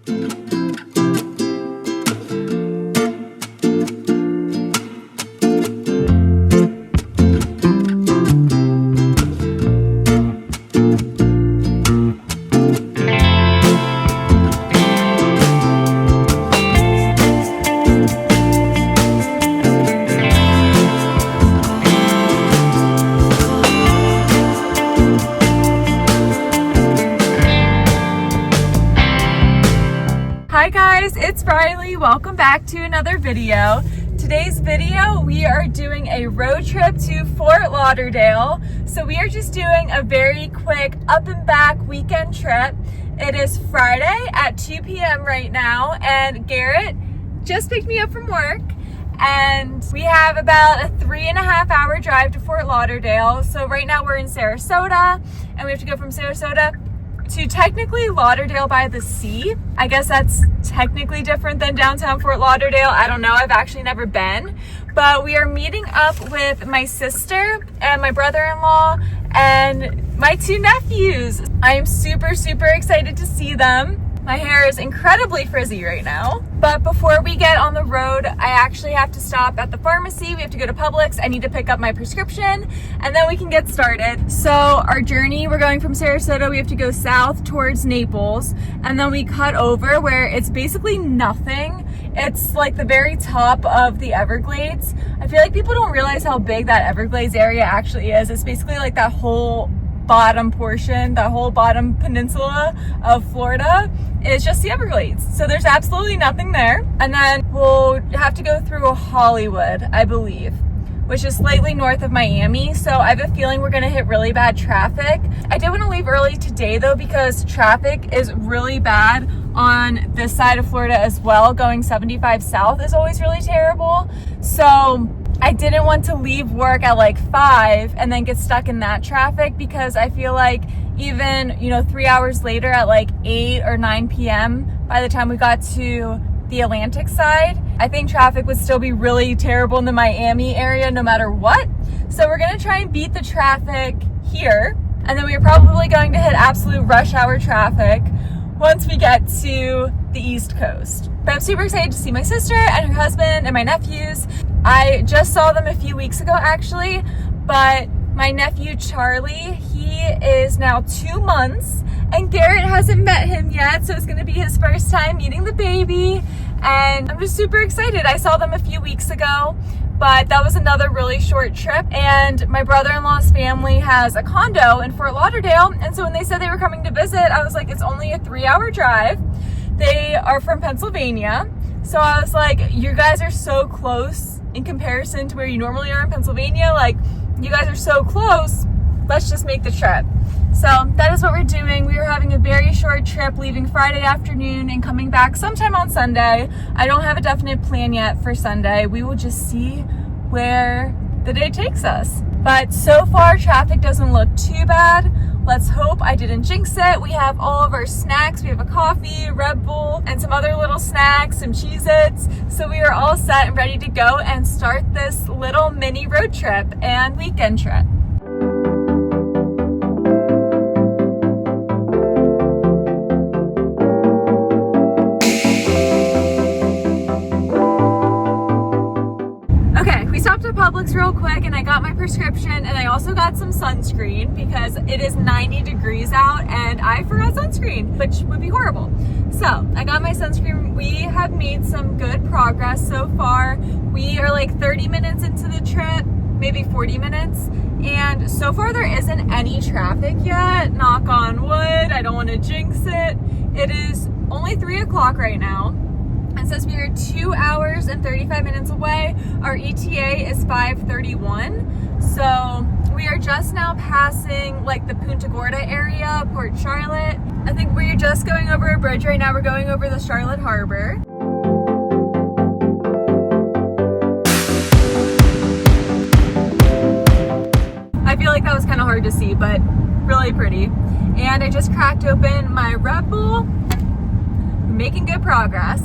Hi guys, it's Riley. Welcome back to another video. Today's video, we are doing a road trip to Fort Lauderdale. So we are just doing a very quick up and back weekend trip. It is Friday at 2 p.m. right now, and Garrett just picked me up from work. And we have about a 3.5 hour drive to Fort Lauderdale. So right now we're in Sarasota, and we have to go from Sarasota to technically Lauderdale-by-the-Sea. I guess that's technically different than downtown Fort Lauderdale. I don't know, I've actually never been. But we are meeting up with my sister and my brother-in-law and my two nephews. I am super excited to see them. My hair is incredibly frizzy right now. But before we get on the road, I actually have to stop at the pharmacy. We have to go to Publix. I need to pick up my prescription, and then we can get started. So our journey, we're going from Sarasota. We have to go south towards Naples, and then we cut over where it's basically nothing. It's like the very top of the Everglades. I feel like people don't realize how big that Everglades area actually is. It's basically like that whole bottom portion, the whole bottom peninsula of Florida is just the Everglades. So there's absolutely nothing there. And then we'll have to go through Hollywood, I believe, which is slightly north of Miami. So I have a feeling we're gonna hit really bad traffic. I did wanna leave early today though, because traffic is really bad on this side of Florida as well. Going 75 south is always really terrible. So I didn't want to leave work at like 5 and then get stuck in that traffic, because I feel like even, 3 hours later at like 8 or 9 p.m., by the time we got to the Atlantic side, I think traffic would still be really terrible in the Miami area no matter what. So we're gonna try and beat the traffic here, and then we are probably going to hit absolute rush hour traffic once we get to the East Coast. But I'm super excited to see my sister and her husband and my nephews. I just saw them a few weeks ago actually, but my nephew Charlie, he is now 2 months, and Garrett hasn't met him yet, so it's gonna be his first time meeting the baby, and I'm just super excited. I saw them a few weeks ago, but that was another really short trip, and my brother-in-law's family has a condo in Fort Lauderdale, and so when they said they were coming to visit, I was like, it's only a 3-hour drive. They are from Pennsylvania, so I was like, you guys are so close in comparison to where you normally are in Pennsylvania. Like, you guys are so close, let's just make the trip. So that is what we're doing. We are having a very short trip, leaving Friday afternoon and coming back sometime on Sunday. I don't have a definite plan yet for Sunday. We will just see where the day takes us. But so far, traffic doesn't look too bad. Let's hope I didn't jinx it. We have all of our snacks. We have a coffee, Red Bull, and some other little snacks, some Cheez-Its. So we are all set and ready to go and start this little mini road trip and weekend trip. Stopped at Publix real quick, and I got my prescription, and I also got some sunscreen because it is 90 degrees out and I forgot sunscreen, which would be horrible. So I got my sunscreen. We have made some good progress so far. We are like 30 minutes into the trip, maybe 40 minutes, and so far there isn't any traffic yet. Knock on wood, I don't want to jinx it. It is only 3 o'clock right now. And since we are 2 hours and 35 minutes away, our ETA is 5:31. So we are just now passing like the Punta Gorda area, Port Charlotte. I think we're just going over a bridge right now. We're going over the Charlotte Harbor. I feel like that was kind of hard to see, but really pretty. And I just cracked open my Red Bull. Making good progress.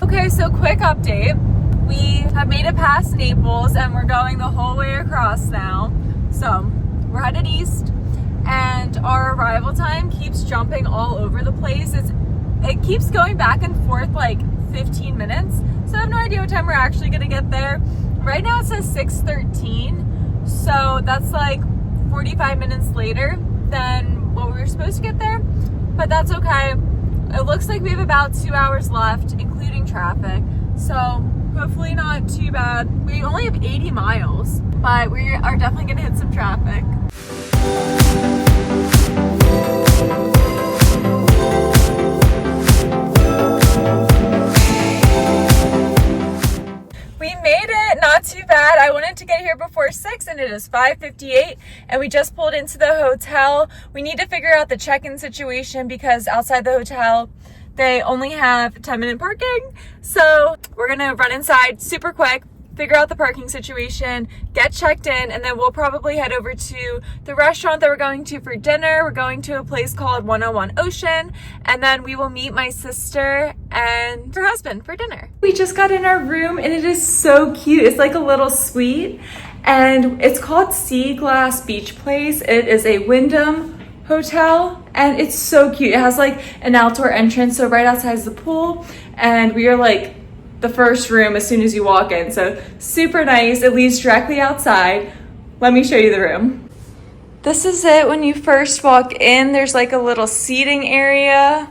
Okay, so quick update. We have have made it past Naples and we're going the whole way across now. So we're headed east and our arrival time keeps jumping all over the place. It keeps going back and forth like 15 minutes. So I have no idea what time we're actually gonna get there. Right now it says 6:13. So that's like 45 minutes later than what we were supposed to get there. But that's okay. It looks like we have about 2 hours left, including traffic. So hopefully not too bad. We only have 80 miles, but we are definitely gonna hit some traffic. We made it, not too bad. I wanted to get here before 6 and it is 5:58 and we just pulled into the hotel. We need to figure out the check-in situation because outside the hotel, they only have 10-minute parking. So we're gonna run inside super quick, figure out the parking situation, get checked in, and then we'll probably head over to the restaurant that we're going to for dinner. We're going to a place called 101 Ocean, and then we will meet my sister and her husband for dinner. We just got in our room and it is so cute. It's like a little suite and it's called Sea Glass Beach Place. It is a Wyndham hotel and it's so cute. It has like an outdoor entrance, so right outside is the pool, and we are like the first room as soon as you walk in. So super nice. It leads directly outside. Let me show you the room. This is it when you first walk in. There's like a little seating area.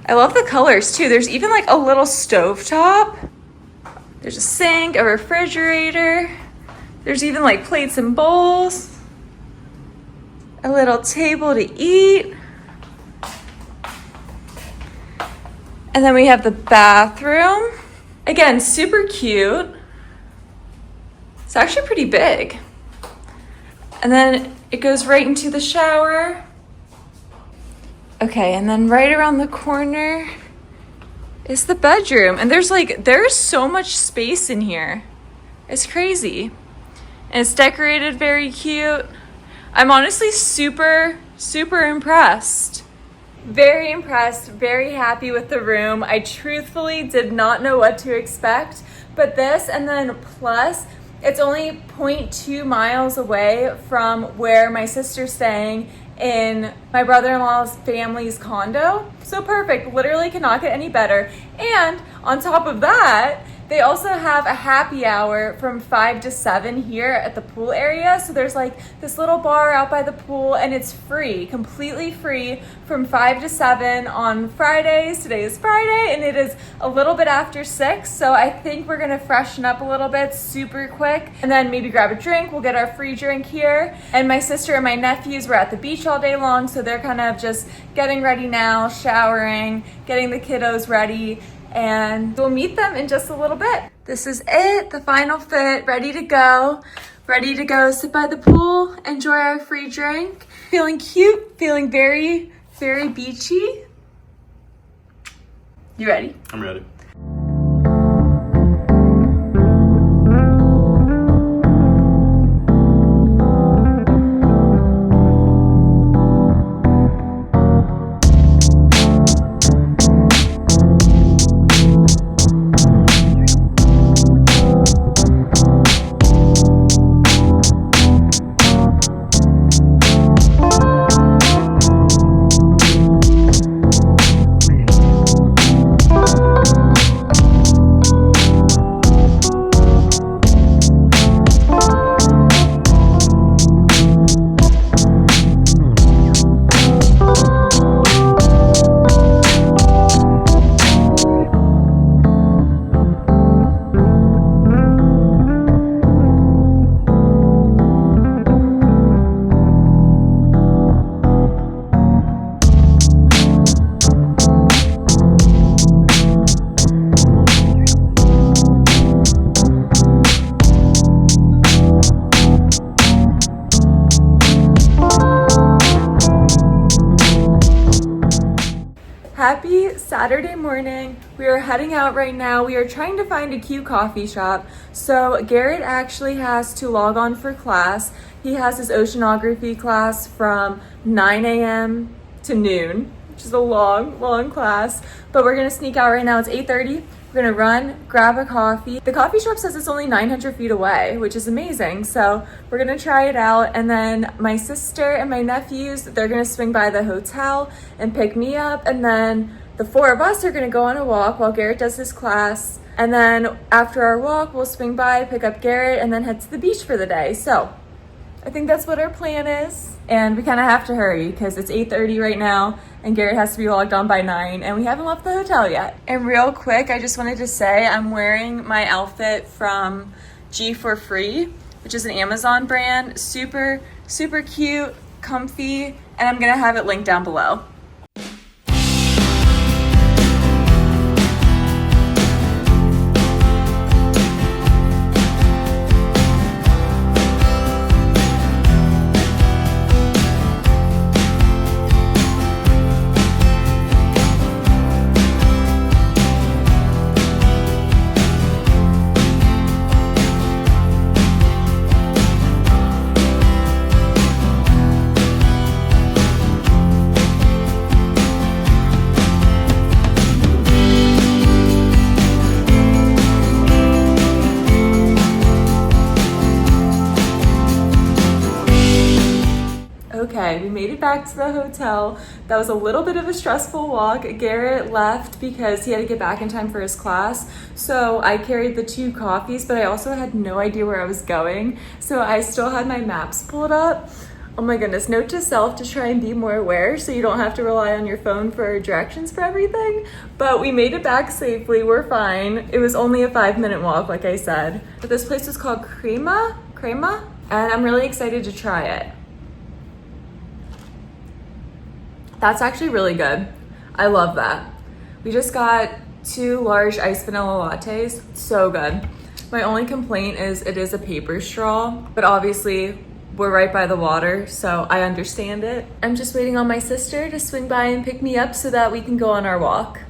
I love the colors too. There's even like a little stovetop. There's a sink, a refrigerator. There's even like plates and bowls. A little table to eat. And then we have the bathroom. Again, super cute. It's actually pretty big. And then it goes right into the shower. Okay, and then right around the corner is the bedroom. And there's so much space in here. It's crazy. And it's decorated very cute. I'm honestly super, super impressed. Very impressed, very happy with the room. I truthfully did not know what to expect, but this, and then plus, it's only 0.2 miles away from where my sister's staying in my brother-in-law's family's condo. So perfect, literally cannot get any better. And on top of that, they also have a happy hour from 5 to 7 here at the pool area. So there's like this little bar out by the pool and it's free, completely free from 5 to 7 on Fridays. Today is Friday and it is a little bit after 6. So I think we're gonna freshen up a little bit super quick and then maybe grab a drink. We'll get our free drink here. And my sister and my nephews were at the beach all day long. So they're kind of just getting ready now, showering, getting the kiddos ready. And we'll meet them in just a little bit. This is it, the final fit, ready to go sit by the pool, enjoy our free drink. Feeling cute, feeling very, very beachy. You ready? I'm ready. Happy Saturday morning. We are heading out right now. We are trying to find a cute coffee shop. So Garrett actually has to log on for class. He has his oceanography class from 9 a.m. to noon, which is a long class. But we're gonna sneak out right now. It's 8:30. We're gonna run, grab a coffee. The coffee shop says it's only 900 feet away, which is amazing. So we're gonna try it out. And then my sister and my nephews, they're gonna swing by the hotel and pick me up. And then the four of us are gonna go on a walk while Garrett does his class. And then after our walk, we'll swing by, pick up Garrett, and then head to the beach for the day. So I think that's what our plan is. And we kind of have to hurry because it's 8:30 right now and Garrett has to be logged on by 9 and we haven't left the hotel yet. And real quick, I just wanted to say I'm wearing my outfit from G for Free, which is an Amazon brand. Super, super cute, comfy, and I'm gonna have it linked down below. Okay, we made it back to the hotel. That was a little bit of a stressful walk. Garrett left because he had to get back in time for his class. So I carried the 2 coffees, but I also had no idea where I was going. So I still had my maps pulled up. Oh my goodness, note to self to try and be more aware so you don't have to rely on your phone for directions for everything. But we made it back safely, we're fine. It was only a 5-minute walk, like I said. But this place is called Crema, and I'm really excited to try it. That's actually really good. I love that. We just got 2 large iced vanilla lattes. So good. My only complaint is it is a paper straw, but obviously we're right by the water, so I understand it. I'm just waiting on my sister to swing by and pick me up so that we can go on our walk.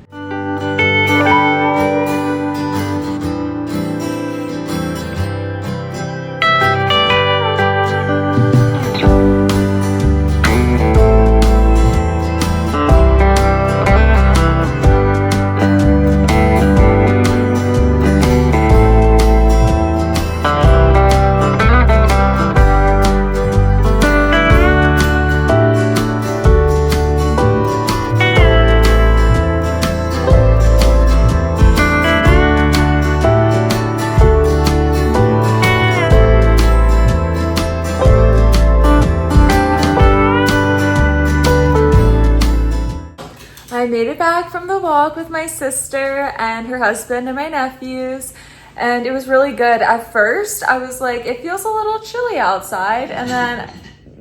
I made it back from the walk with my sister and her husband and my nephews, and it was really good. At first, I was like, it feels a little chilly outside, and then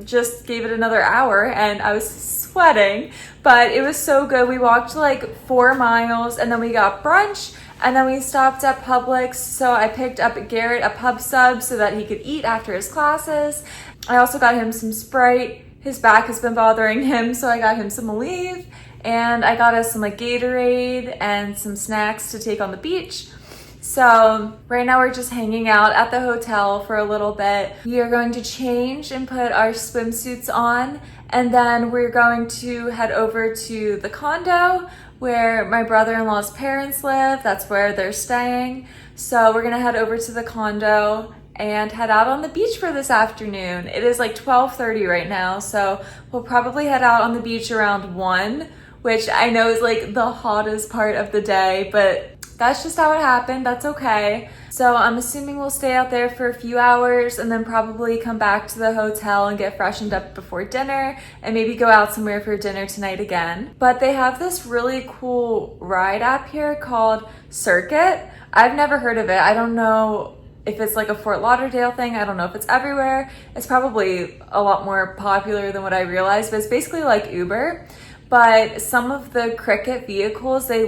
just gave it another hour and I was sweating, but it was so good. We walked like 4 miles and then we got brunch and then we stopped at Publix. So I picked up Garrett a pub sub so that he could eat after his classes. I also got him some Sprite. His back has been bothering him, so I got him some Aleve. And I got us some like Gatorade and some snacks to take on the beach. So right now we're just hanging out at the hotel for a little bit. We are going to change and put our swimsuits on, and then we're going to head over to the condo where my brother-in-law's parents live. That's where they're staying. So we're gonna head over to the condo and head out on the beach for this afternoon. It is like 12:30 right now, so we'll probably head out on the beach around 1, which I know is like the hottest part of the day, but that's just how it happened. That's okay. So I'm assuming we'll stay out there for a few hours and then probably come back to the hotel and get freshened up before dinner and maybe go out somewhere for dinner tonight again. But they have this really cool ride app here called Circuit. I've never heard of it. I don't know if it's like a Fort Lauderdale thing. I don't know if it's everywhere. It's probably a lot more popular than what I realized, but it's basically like Uber. But some of the Cricket vehicles, they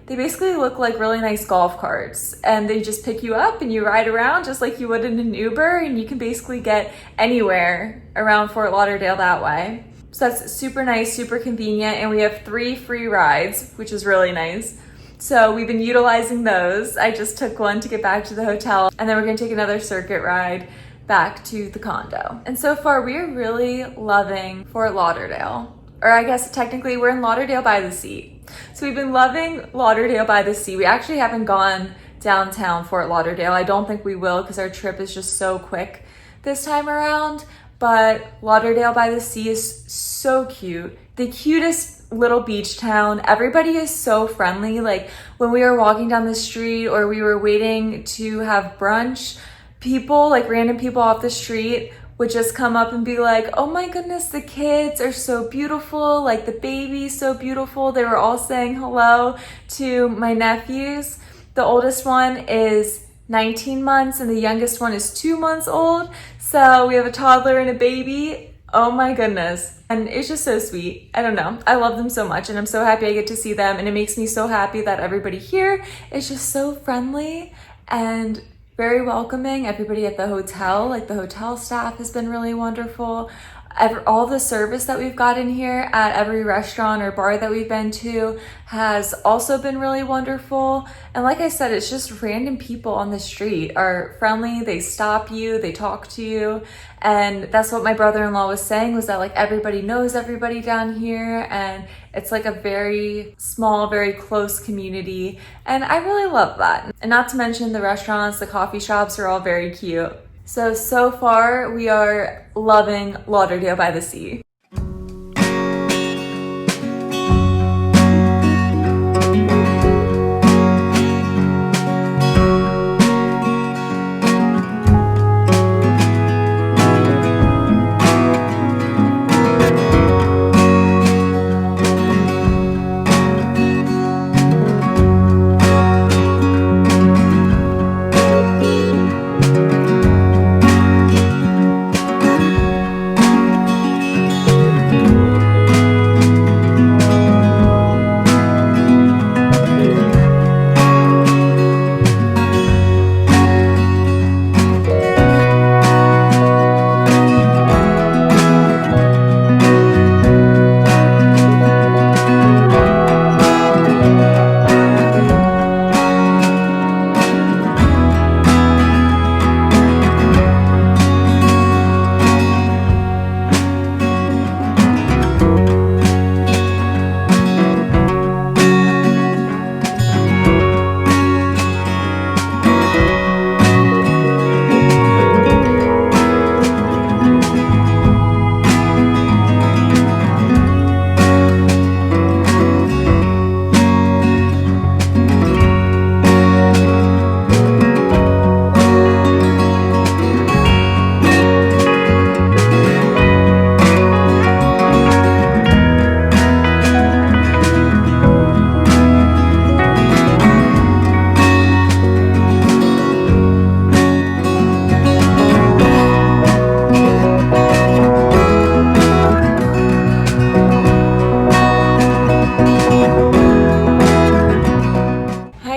basically look like really nice golf carts, and they just pick you up and you ride around just like you would in an Uber, and you can basically get anywhere around Fort Lauderdale that way. So that's super nice, super convenient, and we have 3 free rides, which is really nice. So we've been utilizing those. I just took one to get back to the hotel, and then we're gonna take another Circuit ride back to the condo. And so far, we are really loving Fort Lauderdale. Or I guess technically we're in Lauderdale-by-the-Sea. So we've been loving Lauderdale-by-the-Sea. We actually haven't gone downtown Fort Lauderdale. I don't think we will because our trip is just so quick this time around. But Lauderdale-by-the-Sea is so cute. The cutest little beach town. Everybody is so friendly. Like when we were walking down the street or we were waiting to have brunch, people, like random people off the street would just come up and be like, oh my goodness, the kids are so beautiful. Like the baby's so beautiful. They were all saying hello to my nephews. The oldest one is 19 months and the youngest one is 2 months old. So we have a toddler and a baby. Oh my goodness. And it's just so sweet. I don't know. I love them so much and I'm so happy I get to see them. And it makes me so happy that everybody here is just so friendly and very welcoming. Everybody at the hotel, like the hotel staff has been really wonderful. All the service that we've gotten here at every restaurant or bar that we've been to has also been really wonderful. And like I said, it's just random people on the street are friendly. They stop you, they talk to you. And that's what my brother-in-law was saying, was that like everybody knows everybody down here and it's like a very small, very close community. And I really love that. And not to mention the restaurants, the coffee shops are all very cute. So far we are loving Lauderdale-by-the-Sea.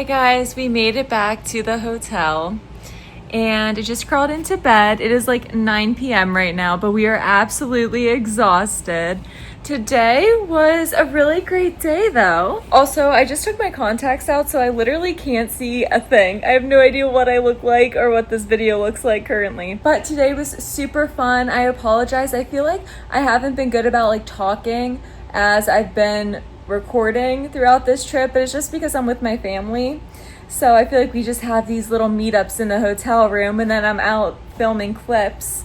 Guys, we made it back to the hotel and I just crawled into bed. It is like 9 p.m. right now, but we are absolutely exhausted. Today was a really great day though. Also, I just took my contacts out, so I literally can't see a thing. I have no idea what I look like or what this video looks like currently. But today was super fun. I apologize. I feel like I haven't been good about like talking as I've been recording throughout this trip, but it's just because I'm with my family. So I feel like we just have these little meetups in the hotel room and then I'm out filming clips,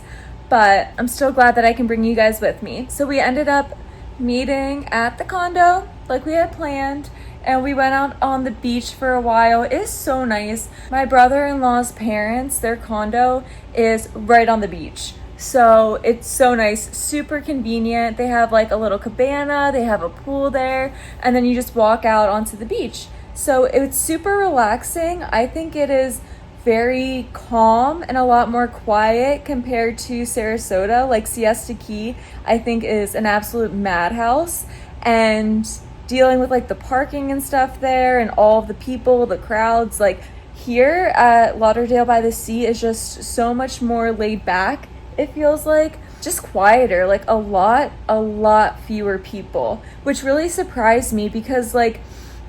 but I'm still glad that I can bring you guys with me. So we ended up meeting at the condo like we had planned and we went out on the beach for a while. It is so nice. My brother-in-law's parents, their condo is right on the beach. So it's so nice, super convenient. They have like a little cabana, they have a pool there, and then you just walk out onto the beach. So it's super relaxing. I think it is very calm and a lot more quiet compared to Sarasota. Like Siesta Key, I think is an absolute madhouse. And dealing with like the parking and stuff there and all of the people, the crowds, like here at Lauderdale-by-the-Sea is just so much more laid back. It feels like just quieter, like a lot fewer people, which really surprised me because like,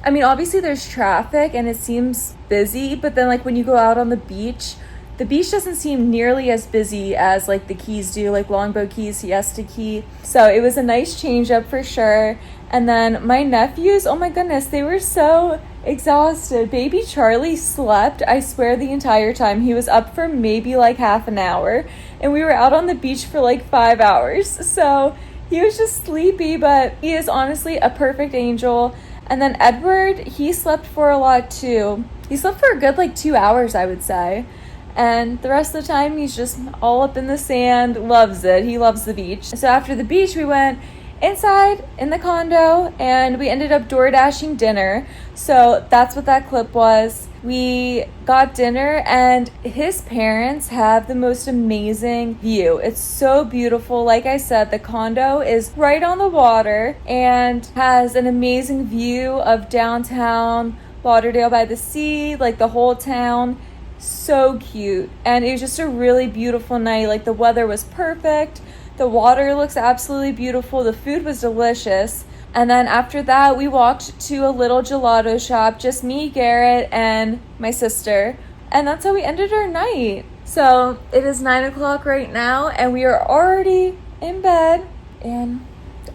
I mean, obviously there's traffic and it seems busy, but then like when you go out on the beach, the beach doesn't seem nearly as busy as like the Keys do, like Longboat Key, Siesta Key. So it was a nice change up for sure. And then my nephews, oh my goodness, they were so exhausted. Baby Charlie slept, I swear, the entire time. He was up for maybe like half an hour, and we were out on the beach for like 5 hours. So he was just sleepy, but he is honestly a perfect angel. And then Edward, he slept for a lot too. He slept for a good like 2 hours, I would say. And the rest of the time, he's just all up in the sand, loves it. He loves the beach. So after the beach, we went inside in the condo and we ended up door dashing dinner. So that's what that clip was. We got dinner and his parents have the most amazing view. It's so beautiful. Like I said, the condo is right on the water and has an amazing view of downtown Lauderdale-by-the-Sea, like the whole town. So cute. And it was just a really beautiful night. Like the weather was perfect. The water looks absolutely beautiful. The food was delicious. And then after that, we walked to a little gelato shop, just me, Garrett, and my sister. And that's how we ended our night. So it is 9 o'clock right now, and we are already in bed. And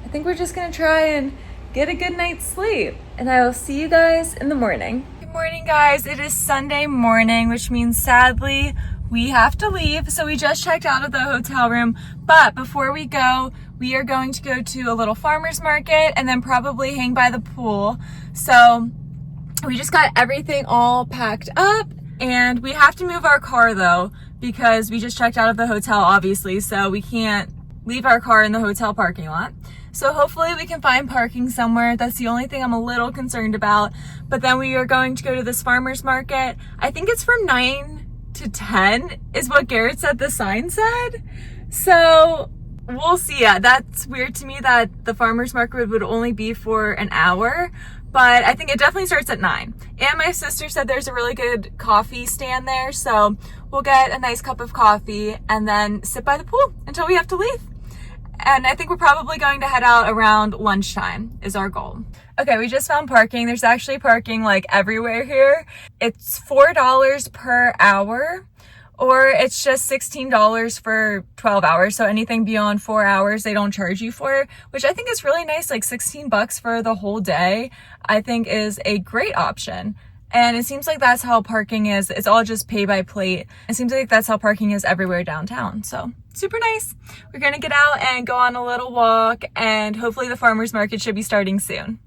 I think we're just going to try and get a good night's sleep. And I will see you guys in the morning. Good morning, guys. It is Sunday morning, which means sadly, we have to leave. So we just checked out of the hotel room. But before we go, we are going to go to a little farmer's market and then probably hang by the pool. So we just got everything all packed up, and we have to move our car though, because we just checked out of the hotel, obviously. So we can't leave our car in the hotel parking lot. So hopefully we can find parking somewhere. That's the only thing I'm a little concerned about. But then we are going to go to this farmer's market. I think it's from 9 to 10 is what Garrett said the sign said. So we'll see. Yeah, that's weird to me that the farmer's market would only be for an hour, but I think it definitely starts at 9. And my sister said there's a really good coffee stand there, so we'll get a nice cup of coffee and then sit by the pool until we have to leave. And I think we're probably going to head out around lunchtime is our goal. Okay, we just found parking. There's actually parking like everywhere here. It's $4 per hour, or it's just $16 for 12 hours. So anything beyond 4 hours, they don't charge you for, which I think is really nice. Like $16 for the whole day, I think is a great option. And it seems like that's how parking is. It's all just pay by plate. It seems like that's how parking is everywhere downtown. So super nice. We're gonna get out and go on a little walk, and hopefully the farmer's market should be starting soon.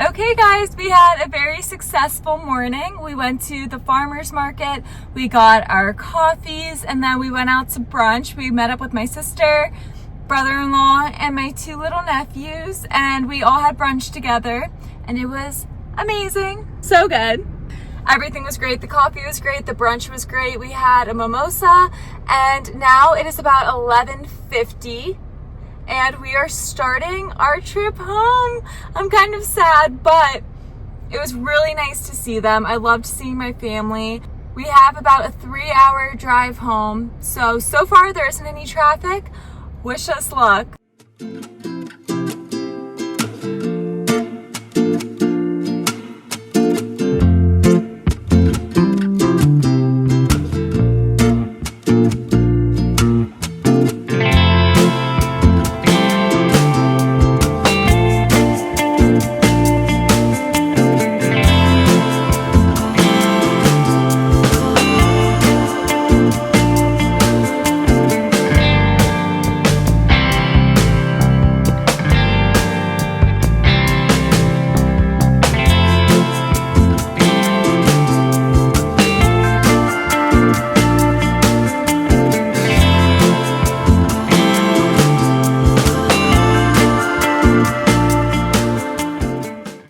Okay guys, we had a very successful morning. We went to the farmer's market, we got our coffees, and then we went out to brunch. We met up with my sister, brother-in-law, and my 2 little nephews, and we all had brunch together, and it was amazing. So good. Everything was great. The coffee was great. The brunch was great. We had a mimosa, and now it is about 11:50. And we are starting our trip home. I'm kind of sad, but it was really nice to see them. I loved seeing my family. We have about a 3-hour drive home. So far there isn't any traffic. Wish us luck.